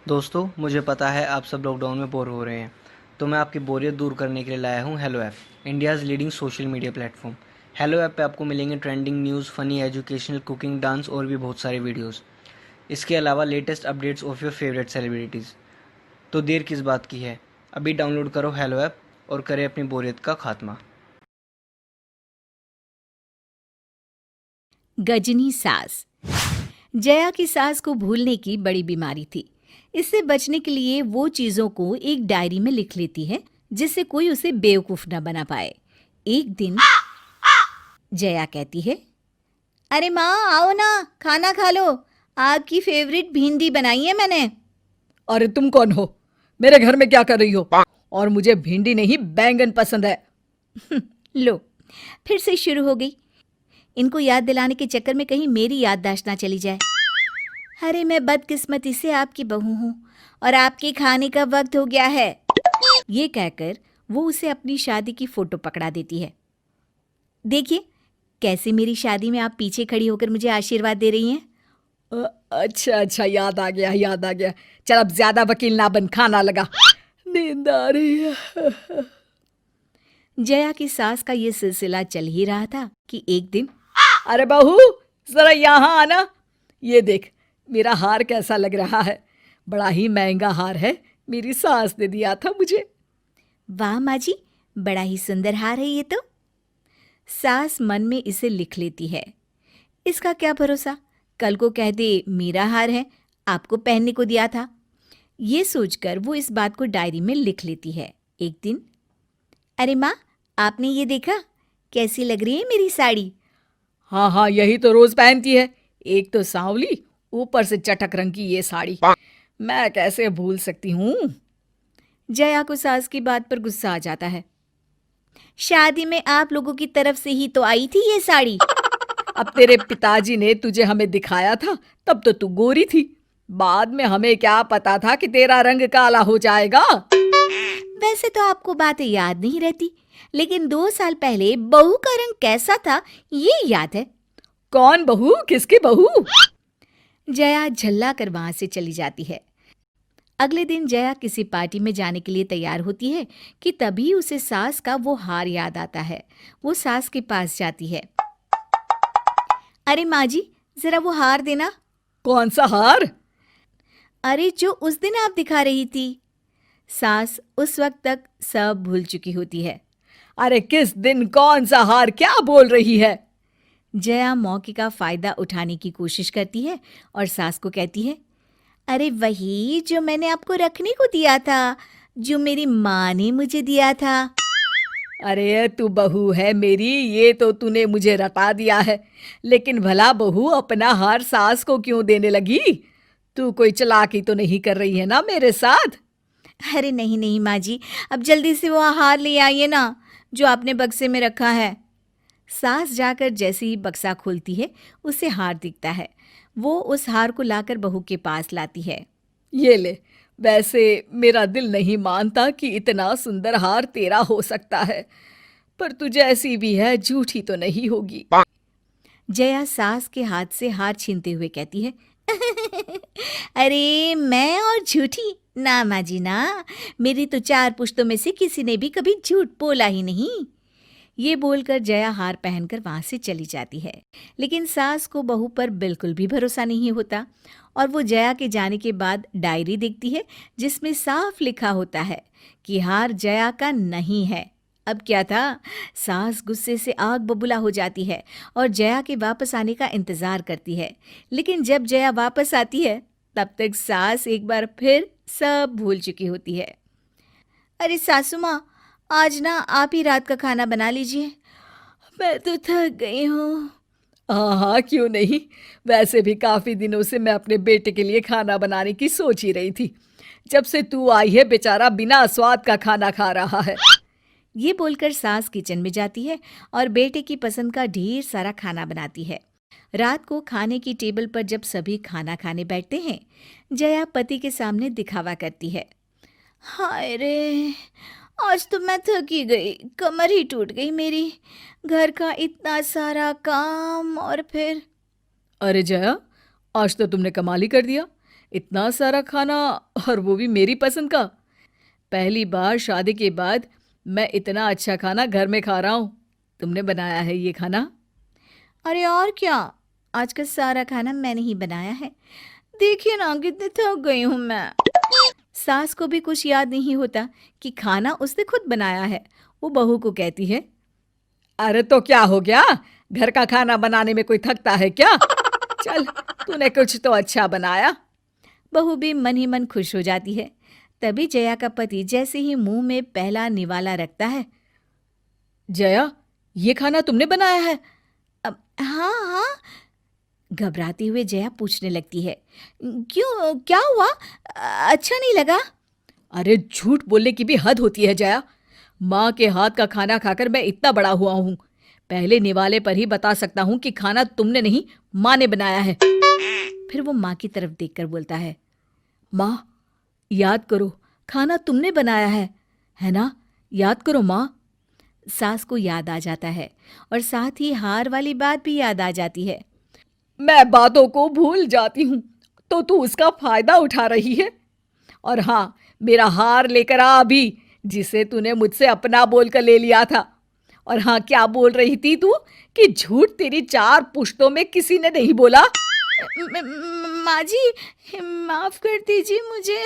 दोस्तों, मुझे पता है आप सब लॉकडाउन में बोर हो रहे हैं, तो मैं आपकी बोरियत दूर करने के लिए लाया हूँ hello app, India's leading social media platform. Hello app पे आपको मिलेंगे trending news, funny, educational, cooking, dance और भी बहुत सारे वीडियोस। इसके अलावा latest updates of your favourite celebrities. तो देर किस बात की है, अभी डाउनलोड करो हेलो ऐप और करें अपनी बोरियत का खात्मा। गजनी सास। जया की सास को भूलने की बड़ी बीमारी थी। इससे बचने के लिए वो चीजों को एक डायरी में लिख लेती है जिससे कोई उसे बेवकूफ न बना पाए। एक दिन जया कहती है, अरे माँ आओ ना, खाना खा लो, आपकी फेवरेट भिंडी बनाई है मैंने। अरे तुम कौन हो? मेरे घर में क्या कर रही हो? और मुझे भिंडी नहीं बैंगन पसंद है। लो, फिर से शुरू हो गई। इनको याद दिलाने के चक्कर में कहीं मेरी याददाश्त ना चली जाए। अरे मैं बदकिस्मती से आपकी बहू हूँ और आपके खाने का वक्त हो गया है। ये कहकर वो उसे अपनी शादी की फोटो पकड़ा देती है। देखिए कैसे मेरी शादी में आप पीछे खड़ी होकर मुझे आशीर्वाद दे रही हैं। अच्छा, याद आ गया। चल अब ज्यादा वकील ना बन, खाना लगा, नींद आ रही है। जया की सास का ये सिलसिला चल ही रहा था कि एक दिन, अरे बहू, जरा यहाँ आना। ये देख, मेरा हार कैसा लग रहा है। बड़ा ही महंगा हार है, मेरी सास ने दिया था मुझे। वाह माँ जी, बड़ा ही सुंदर हार है ये तो। सास मन में इसे लिख लेती है। इसका क्या भरोसा, कल को कह दे मेरा हार है, आपको पहनने को दिया था। ये सोचकर वो इस बात को डायरी में लिख लेती है। एक दिन, अरे माँ, आपने ये देखा, कैसी लग रही है मेरी साड़ी। हाँ, यही तो रोज पहनती है। एक तो सांवली, ऊपर से चटक रंग की ये साड़ी। मैं कैसे भूल सकती हूँ। जया को सास की बात पर गुस्सा आ जाता है। शादी में आप लोगों की तरफ से ही तो आई थी ये साड़ी। अब तेरे पिताजी ने तुझे हमें दिखाया था, तब तो तू गोरी थी। बाद में हमें क्या पता था कि तेरा रंग काला हो जाएगा। वैसे तो आपको बातें याद नहीं रहती, लेकिन 2 साल पहले बहू का रंग कैसा था ये याद है। कौन बहू? किसकी बहू? जया झल्ला कर वहां से चली जाती है। अगले दिन जया किसी पार्टी में जाने के लिए तैयार होती है कि तभी उसे सास का वो हार याद आता है। वो सास के पास जाती है। अरे माँ जी, जरा वो हार देना। कौन सा हार? अरे जो उस दिन आप दिखा रही थी। सास उस वक्त तक सब भूल चुकी होती है। अरे किस दिन कौन सा हार, क्या बोल रही है? जया मौके का फायदा उठाने की कोशिश करती है और सास को कहती है, अरे वही जो मैंने आपको रखने को दिया था, जो मेरी माँ ने मुझे दिया था। अरे तू बहू है मेरी, ये तो तूने मुझे रटा दिया है। लेकिन भला बहू अपना हार सास को क्यों देने लगी? तू कोई चालाकी तो नहीं कर रही है ना मेरे साथ? अरे नहीं नहीं माँ जी, अब जल्दी से वो हार ले आइए ना, जो आपने बक्से में रखा है। सास जाकर जैसे ही बक्सा खोलती है, उसे हार दिखता है। वो उस हार को लाकर बहू के पास लाती है। ये ले। वैसे मेरा दिल नहीं मानता कि इतना सुंदर हार तेरा हो सकता है, पर तू जैसी भी है झूठी तो नहीं होगी। जया सास के हाथ से हार छीनते हुए कहती है, अरे मैं और झूठी ना माँ जी ना, मेरी तो 4 पुश्तों में से किसी ने भी कभी झूठ बोला ही नहीं। ये बोलकर जया हार पहनकर वहां से चली जाती है। लेकिन सास को बहू पर बिल्कुल भी भरोसा नहीं होता और वो जया के जाने के बाद डायरी देखती है जिसमें साफ लिखा होता है कि हार जया का नहीं है। अब क्या था, सास गुस्से से आग बबूला हो जाती है और जया के वापस आने का इंतजार करती है। लेकिन जब जया वापस आती है तब तक सास एक बार फिर सब भूल चुकी होती है। अरे सासू माँ, आज ना आप ही रात का खाना बना लीजिए, मैं तो थक गई हूँ। हाँ, क्यों नहीं। वैसे भी काफी दिनों से मैं अपने बेटे के लिए खाना बनाने की सोच ही रही थी। जब से तू आई है बेचारा बिना स्वाद का खाना खा रहा है। ये बोलकर सास किचन में जाती है और बेटे की पसंद का ढेर सारा खाना बनाती है। रात को खाने की टेबल पर जब सभी खाना खाने बैठते हैं, जया पति के सामने दिखावा करती है। हाय रे, आज तो मैं थकी गई, कमर ही टूट गई मेरी। घर का इतना सारा काम और फिर। अरे जया, आज तो तुमने कमाल ही कर दिया। इतना सारा खाना, और वो भी मेरी पसंद का। पहली बार शादी के बाद मैं इतना अच्छा खाना घर में खा रहा हूँ। तुमने बनाया है ये खाना? अरे और क्या, आज का सारा खाना मैंने ही बनाया है। देखिए ना कितनी थक गई हूँ मैं। सास को भी कुछ याद नहीं होता कि खाना उसने खुद बनाया है। वो बहू को कहती है, अरे तो क्या हो गया, घर का खाना बनाने में कोई थकता है क्या? चल, तूने कुछ तो अच्छा बनाया। बहू भी मन ही मन खुश हो जाती है। तभी जया का पति जैसे ही मुंह में पहला निवाला रखता है, जया, ये खाना तुमने बनाया है? हाँ हाँ, घबराते हुए जया पूछने लगती है, क्यों, क्या हुआ, अच्छा नहीं लगा? अरे झूठ बोलने की भी हद होती है जया। माँ के हाथ का खाना खाकर मैं इतना बड़ा हुआ हूँ। पहले निवाले पर ही बता सकता हूँ कि खाना तुमने नहीं, माँ ने बनाया है। फिर वो माँ की तरफ देखकर बोलता है, माँ, याद करो, खाना तुमने बनाया है ना? याद करो माँ। सास को याद आ जाता है और साथ ही हार वाली बात भी याद आ जाती है। मैं बातों को भूल जाती हूँ तो तू उसका फायदा उठा रही है। और हाँ, मेरा हार लेकर आ अभी, जिसे तूने मुझसे अपना बोलकर ले लिया था। और हाँ, क्या बोल रही थी तू कि झूठ तेरी 4 पुश्तों में किसी ने नहीं बोला? माँ जी, माफ कर दीजिए मुझे।